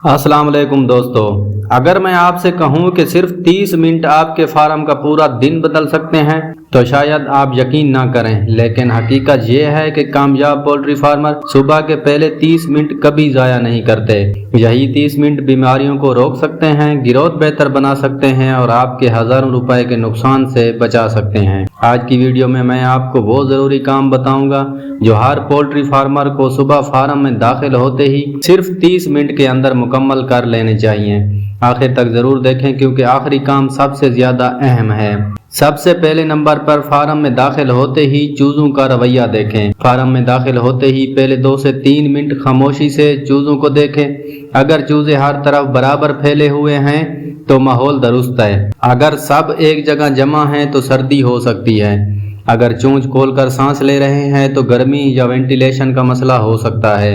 अस्सलाम वालेकुम दोस्तों, अगर मैं आपसे कहूं कि सिर्फ 30 मिनट आपके फार्म का पूरा दिन बदल सकते हैं तो शायद आप यकीन ना करें, लेकिन हकीकत ये है कि कामयाब पोल्ट्री फार्मर सुबह के पहले 30 मिनट कभी ज़ाया नहीं करते। यही 30 मिनट बीमारियों को रोक सकते हैं, ग्रोथ बेहतर बना सकते हैं और आपके हज़ारों रुपए के नुकसान से बचा सकते हैं। आज की वीडियो में मैं आपको वो ज़रूरी काम बताऊंगा जो हर पोल्ट्री फार्मर को सुबह फार्म में दाखिल होते ही सिर्फ 30 मिनट के अंदर मुकम्मल कर लेने चाहिए। आखिर तक जरूर देखें क्योंकि आखिरी काम सबसे ज्यादा अहम है। सबसे पहले नंबर पर फार्म में दाखिल होते ही चूजों का रवैया देखें। फार्म में दाखिल होते ही पहले 2 से 3 मिनट खामोशी से चूजों को देखें। अगर चूजे हर तरफ बराबर फैले हुए हैं तो माहौल दुरुस्त है। अगर सब एक जगह जमा हैं तो सर्दी हो सकती है। अगर चोंच खोलकर सांस ले रहे हैं तो गर्मी या वेंटिलेशन का मसला हो सकता है।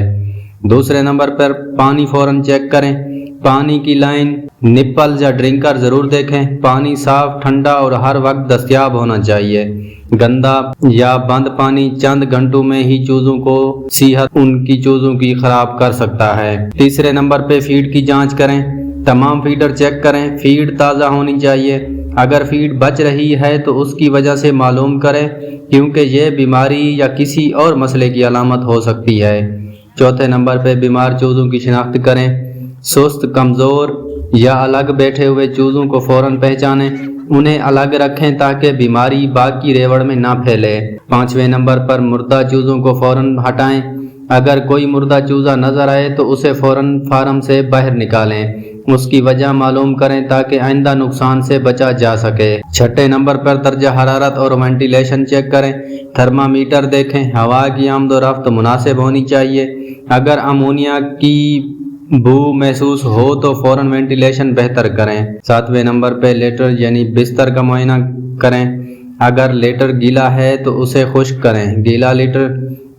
दूसरे नंबर पर पानी फौरन चेक करें। पानी की लाइन, निप्पल या ड्रिंकर जरूर देखें। पानी साफ, ठंडा और हर वक्त दस्तयाब होना चाहिए। गंदा या बंद पानी चंद घंटों में ही चूजों को सेहत उनकी चूजों की खराब कर सकता है। तीसरे नंबर पे फीड की जांच करें। तमाम फीडर चेक करें। फीड ताज़ा होनी चाहिए। अगर फीड बच रही है तो उसकी वजह से मालूम करें क्योंकि ये बीमारी या किसी और मसले की अलामत हो सकती है। चौथे नंबर पे बीमार चूजों की शिनाख्त करें। सुस्त, कमज़ोर या अलग बैठे हुए चूजों को फौरन पहचानें। उन्हें अलग रखें ताकि बीमारी बाकी रेवड़ में ना फैले। पांचवें नंबर पर मुर्दा चूजों को फौरन हटाएं। अगर कोई मुर्दा चूजा नजर आए तो उसे फौरन फार्म से बाहर निकालें। उसकी वजह मालूम करें ताकि आइंदा नुकसान से बचा जा सके। छठे नंबर पर दर्जा हरारत और वेंटिलेशन चेक करें। थर्मामीटर देखें। हवा की आमदोरफ्त मुनासिब होनी चाहिए। अगर अमोनिया की बू महसूस हो तो फौरन वेंटिलेशन बेहतर करें। सातवें नंबर पे लेटर यानी बिस्तर का मुआयना करें। अगर लेटर गीला है तो उसे खुश्क करें। गीला लेटर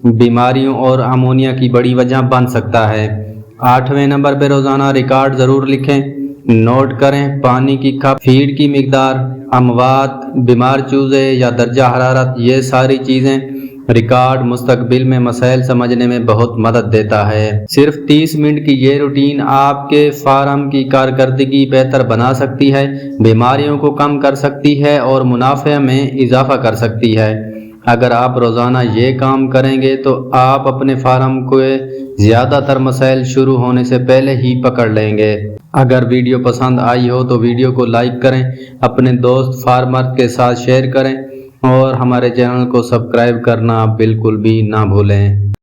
बीमारियों और अमोनिया की बड़ी वजह बन सकता है। आठवें नंबर पे रोजाना रिकॉर्ड जरूर लिखें। नोट करें पानी की कप, फीड की मिकदार, अमवात, बीमार चूजे या दर्जा हरारत, ये सारी चीजें रिकॉर्ड मुस्तकबिल में मसाइल समझने में बहुत मदद देता है। सिर्फ 30 मिनट की ये रूटीन आपके फार्म की कारकर्दगी बेहतर बना सकती है, बीमारियों को कम कर सकती है और मुनाफे में इजाफा कर सकती है। अगर आप रोज़ाना ये काम करेंगे तो आप अपने फार्म को ज़्यादातर मसाइल शुरू होने से पहले ही पकड़ लेंगे। अगर वीडियो पसंद आई हो तो वीडियो को लाइक करें, अपने दोस्त फार्मर के साथ शेयर करें और हमारे चैनल को सब्सक्राइब करना बिल्कुल भी ना भूलें।